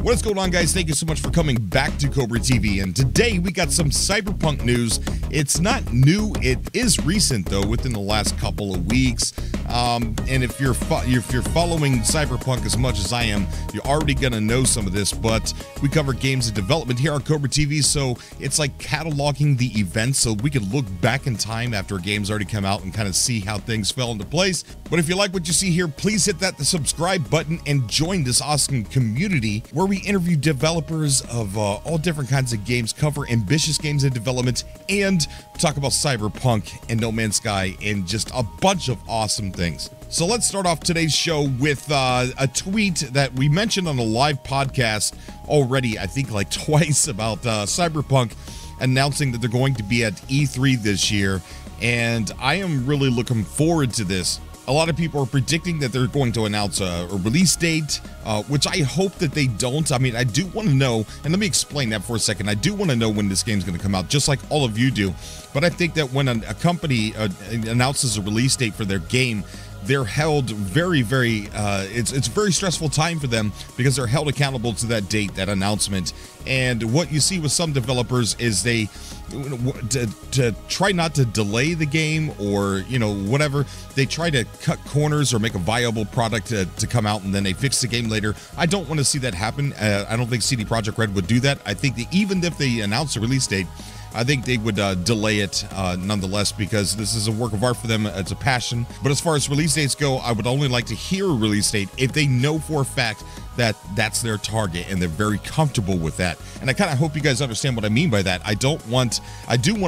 What is going on, guys? Thank you so much for coming back to Cobra TV, and today we got some Cyberpunk news. It's not new, it is recent though, within the last couple of weeks. And if you're following Cyberpunk as much as I am, you're already gonna know some of this, but we cover games in development here on Cobra TV, so it's like cataloging the events so we can look back in time after a game's already come out and kind of see how things fell into place. But if you like what you see here, please hit the subscribe button and join this awesome community where we interview developers of all different kinds of games, cover ambitious games in development, and talk about Cyberpunk and No Man's Sky and just a bunch of awesome things. So let's start off today's show with a tweet that we mentioned on a live podcast already, I think like twice, about Cyberpunk announcing that they're going to be at E3 this year, and I am really looking forward to this. A lot of people are predicting that they're going to announce a release date, which I hope that they don't. I mean, I do want to know, and let me explain that for a second. I do want to know when this game's going to come out, just like all of you do. But I think that when a company announces a release date for their game, they're held it's a very stressful time for them because they're held accountable to that date, that announcement. And what you see with some developers is they to try not to delay the game, or whatever, they try to cut corners or make a viable product to come out and then they fix the game later. I don't want to see that happen. I don't think CD Projekt Red would do that. I think that even if they announce a release date, I think they would delay it nonetheless, because this is a work of art for them. It's a passion. But as far as release dates go, I would only like to hear a release date if they know for a fact that that's their target and they're very comfortable with that. And I kind of hope you guys understand what I mean by that. I do want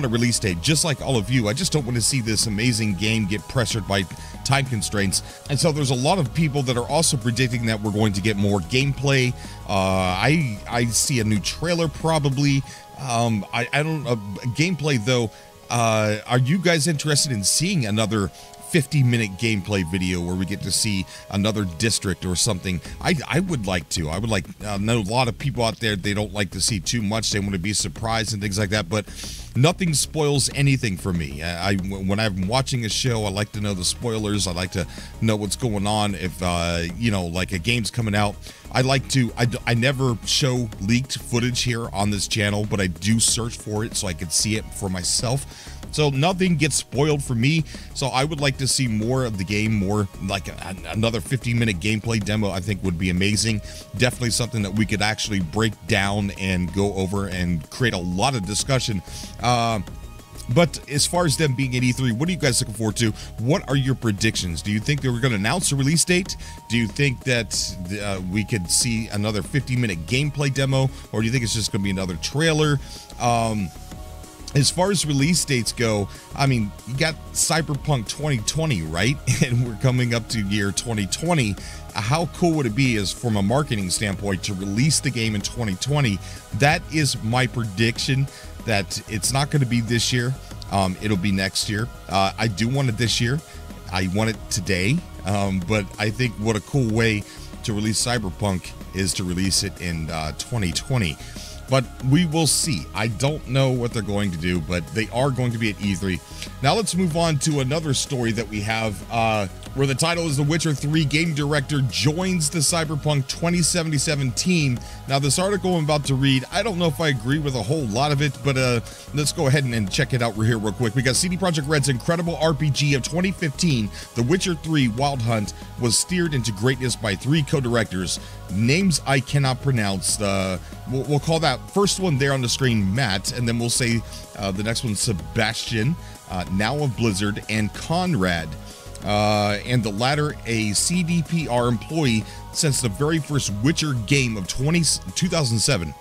a release date, just like all of you. I just don't want to see this amazing game get pressured by time constraints. And so there's a lot of people that are also predicting that we're going to get more gameplay. I see a new trailer probably. I don't gameplay though. Are you guys interested in seeing another 50-minute gameplay video where we get to see another district or something? I would like to. I would like, know a lot of people out there, they don't like to see too much. They want to be surprised and things like that, but nothing spoils anything for me. When I'm watching a show, I like to know the spoilers. I like to know what's going on. If like a game's coming out, I never show leaked footage here on this channel, but I do search for it so I can see it for myself. So nothing gets spoiled for me. So I would like to see more of the game, more like another 15-minute gameplay demo. I think would be amazing. Definitely something that we could actually break down and go over and create a lot of discussion. But as far as them being at E3, what are you guys looking forward to? What are your predictions? Do you think they were going to announce a release date? Do you think that we could see another 50-minute gameplay demo? Or do you think it's just going to be another trailer? As far as release dates go, I mean, you got Cyberpunk 2020, right? And we're coming up to year 2020. How cool would it be, as from a marketing standpoint, to release the game in 2020? That is my prediction, that it's not going to be this year. It'll be next year. I do want it this year. I want it today. But I think what a cool way to release Cyberpunk is to release it in 2020. But we will see. I don't know what they're going to do, but they are going to be at E3. Now let's move on to another story that we have, where the title is The Witcher 3 game director joins the Cyberpunk 2077 team. Now this article I'm about to read, I don't know if I agree with a whole lot of it, but let's go ahead and check it out here real quick. We got CD Projekt Red's incredible RPG of 2015, The Witcher 3 Wild Hunt, was steered into greatness by 3 co-directors. Names I cannot pronounce. We'll call that first one there on the screen Matt, and then we'll say the next one Sebastian, now of Blizzard, and Conrad. And the latter a CDPR employee since the very first Witcher game of 2007.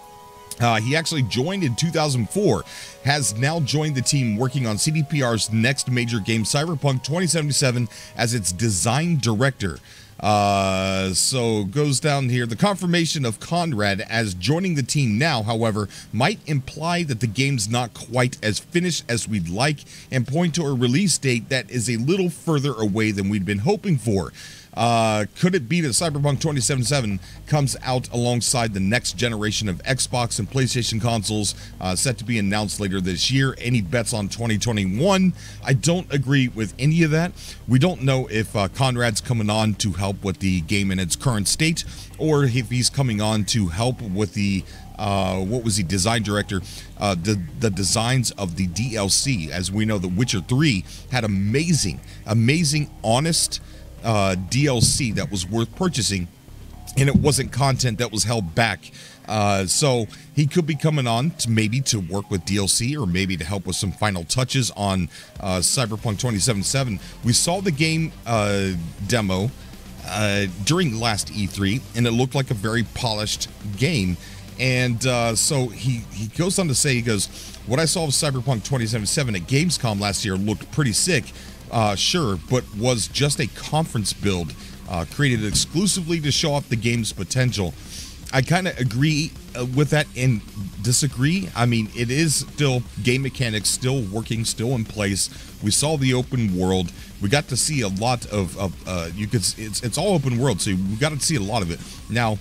He actually joined in 2004, has now joined the team working on CDPR's next major game, Cyberpunk 2077, as its design director. So goes down here. The confirmation of Conrad as joining the team now, however, might imply that the game's not quite as finished as we'd like, and point to a release date that is a little further away than we'd been hoping for. Could it be that Cyberpunk 2077 comes out alongside the next generation of Xbox and PlayStation consoles, set to be announced later this year? Any bets on 2021? I don't agree with any of that. We don't know if Conrad's coming on to help with the game in its current state, or if he's coming on to help with the what was he, design director, the designs of the DLC. As we know, The Witcher 3 had amazing, honest DLC that was worth purchasing, and it wasn't content that was held back. So he could be coming on to maybe to work with DLC, or maybe to help with some final touches on Cyberpunk 2077. We saw the game demo during last E3, and it looked like a very polished game. And so he goes on to say, he goes, what I saw of Cyberpunk 2077 at Gamescom last year looked pretty sick, sure, but was just a conference build created exclusively to show off the game's potential. I kind of agree with that and disagree. I mean, it is still game mechanics, still working, still in place. We saw the open world. We got to see a lot of it's all open world, so we got to see a lot of it. Now,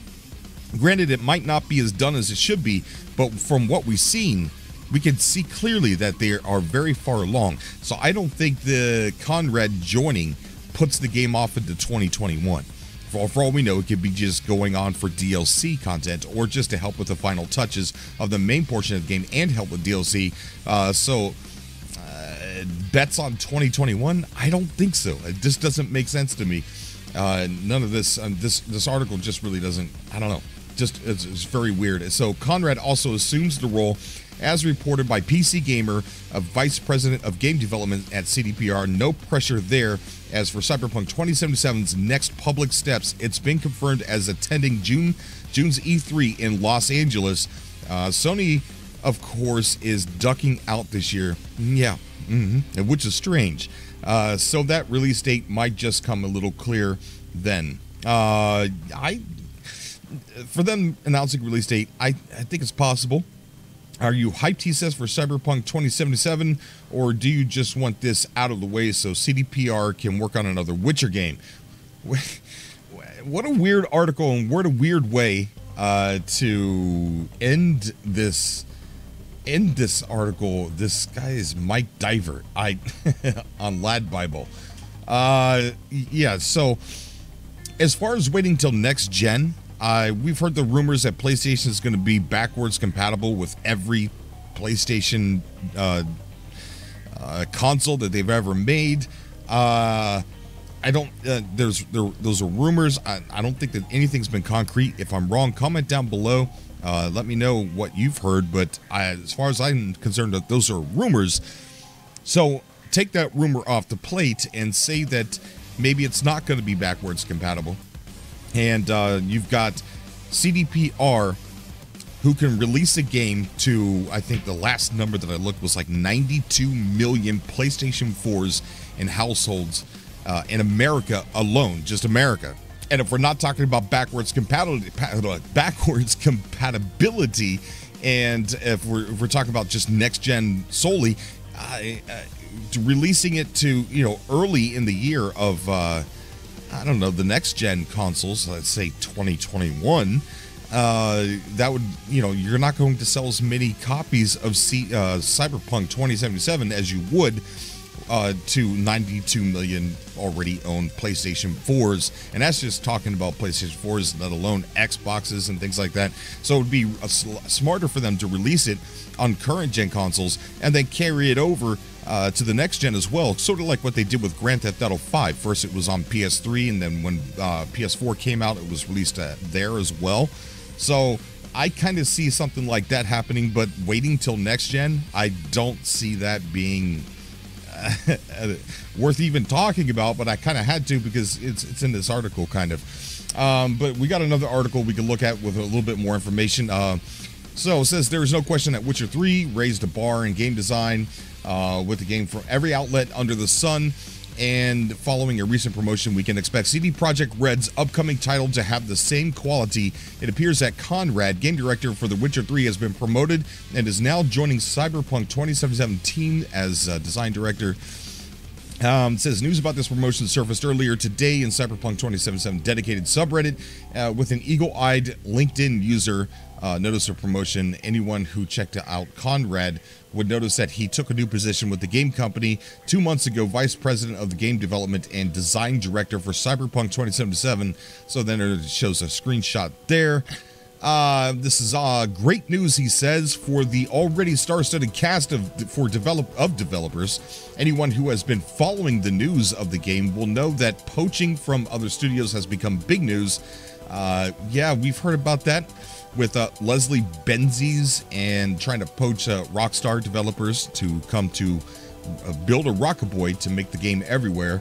granted, it might not be as done as it should be, but from what we've seen, we can see clearly that they are very far along. So I don't think the Conrad joining puts the game off into 2021. For all we know, it could be just going on for DLC content, or just to help with the final touches of the main portion of the game and help with DLC. Bets on 2021? I don't think so. It just doesn't make sense to me. None of this, this article just really doesn't, I don't know. Just it's very weird. So Conrad also assumes the role, as reported by PC Gamer, of Vice President of Game Development at CDPR. No pressure there. As for Cyberpunk 2077's next public steps, it's been confirmed as attending June's E3 in Los Angeles. Sony, of course, is ducking out this year. Yeah, which is strange. So that release date might just come a little clear then. For them announcing release date, I think it's possible. Are you hyped, he says, for Cyberpunk 2077, or do you just want this out of the way so CDPR can work on another Witcher game? What a weird article, and what a weird way to end this article. This guy is Mike Diver on Lad Bible. Yeah, so as far as waiting till next gen, we've heard the rumors that PlayStation is going to be backwards compatible with every PlayStation console that they've ever made. Those are rumors. I don't think that anything's been concrete. If I'm wrong, comment down below. Let me know what you've heard. But as far as I'm concerned, that those are rumors. So take that rumor off the plate and say that maybe it's not going to be backwards compatible. And you've got CDPR, who can release a game to, I think the last number that I looked was like 92 million PlayStation 4s in households in America alone, just America. And if we're not talking about backwards compatibility, and if we're talking about just next gen solely, releasing it to, early in the year of I don't know, the next gen consoles, let's say 2021, that would, you're not going to sell as many copies of Cyberpunk 2077 as you would to 92 million already owned PlayStation 4s. And that's just talking about PlayStation 4s, let alone Xboxes and things like that. So it would be smarter for them to release it on current gen consoles and then carry it over to the next gen as well, sort of like what they did with Grand Theft Auto 5. First it was on PS3, and then when PS4 came out, it was released there as well. So I kind of see something like that happening, but waiting till next gen, I don't see that being worth even talking about, but I kind of had to because it's in this article kind of. But we got another article we can look at with a little bit more information. So it says there is no question that Witcher 3 raised a bar in game design with the game from every outlet under the sun. And following a recent promotion, we can expect CD Projekt Red's upcoming title to have the same quality. It appears that Conrad, game director for The Witcher 3, has been promoted and is now joining Cyberpunk 2077 team as design director. It says news about this promotion surfaced earlier today in Cyberpunk 2077 dedicated subreddit with an eagle-eyed LinkedIn user notice of promotion. Anyone who checked out Conrad would notice that he took a new position with the game company 2 months ago, vice president of the game development and design director for Cyberpunk 2077. So then it shows a screenshot there. This is great news, he says, for the already star-studded cast of developers. Anyone who has been following the news of the game will know that poaching from other studios has become big news. Yeah, we've heard about that with Leslie Benzies and trying to poach Rockstar developers to come to build a Rockabye to make the game everywhere.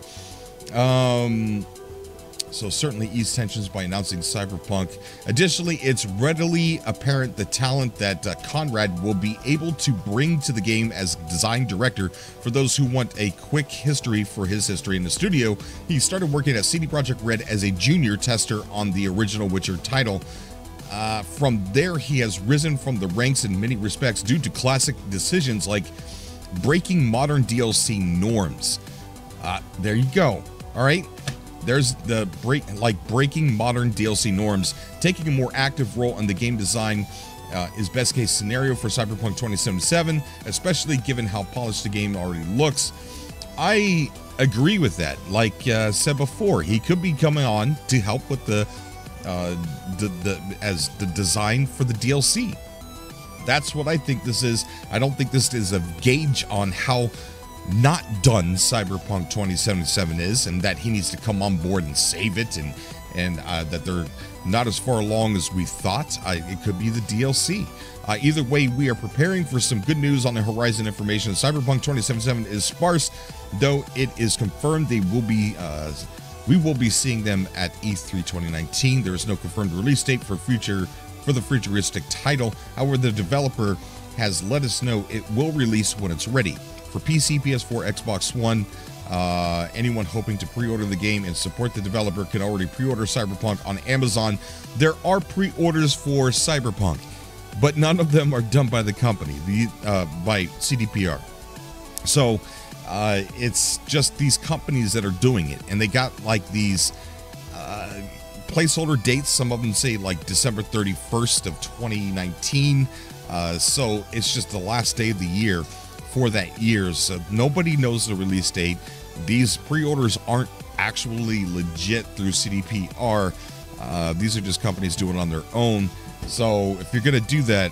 So certainly ease tensions by announcing Cyberpunk. Additionally, it's readily apparent the talent that Conrad will be able to bring to the game as design director. For those who want a quick history for his history in the studio, he started working at CD Projekt Red as a junior tester on the original Witcher title. From there, he has risen from the ranks in many respects due to classic decisions like breaking modern DLC norms. There you go. All right. There's the breaking modern DLC norms. Taking a more active role in the game design is best case scenario for Cyberpunk 2077, especially given how polished the game already looks. I agree with that. Like said before, he could be coming on to help with the design for the DLC. That's what I think this is. I don't think this is a gauge on how not done Cyberpunk 2077 is, and that he needs to come on board and save it, and that they're not as far along as we thought. It could be the DLC. Either way, we are preparing for some good news on the horizon information. Cyberpunk 2077 is sparse, though it is confirmed they will be we will be seeing them at E3 2019. There is no confirmed release date for the futuristic title. However, the developer has let us know it will release when it's ready. For PC, PS4, Xbox One, anyone hoping to pre-order the game and support the developer can already pre-order Cyberpunk on Amazon. There are pre-orders for Cyberpunk, but none of them are done by the company, by CDPR. So it's just these companies that are doing it, and they got like these placeholder dates. Some of them say like December 31st of 2019. So it's just the last day of the year for that year, so nobody knows the release date. These pre-orders aren't actually legit through CDPR. These are just companies doing it on their own. So if you're gonna do that,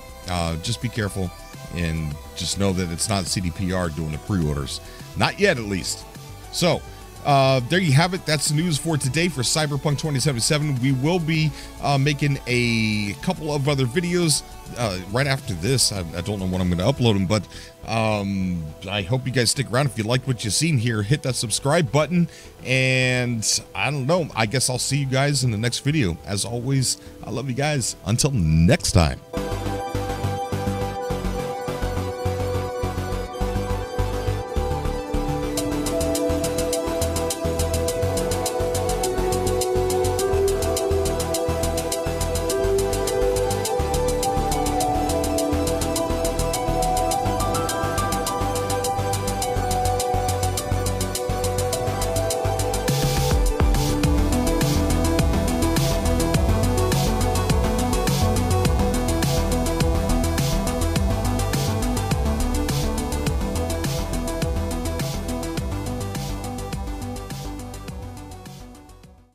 just be careful and just know that it's not CDPR doing the pre-orders, not yet at least. So there you have it. That's the news for today for Cyberpunk 2077. We will be making a couple of other videos right after this. I don't know when I'm going to upload them, but I hope you guys stick around. If you like what you've seen here, hit that subscribe button, and I don't know, I guess I'll see you guys in the next video. As always, I love you guys. Until next time.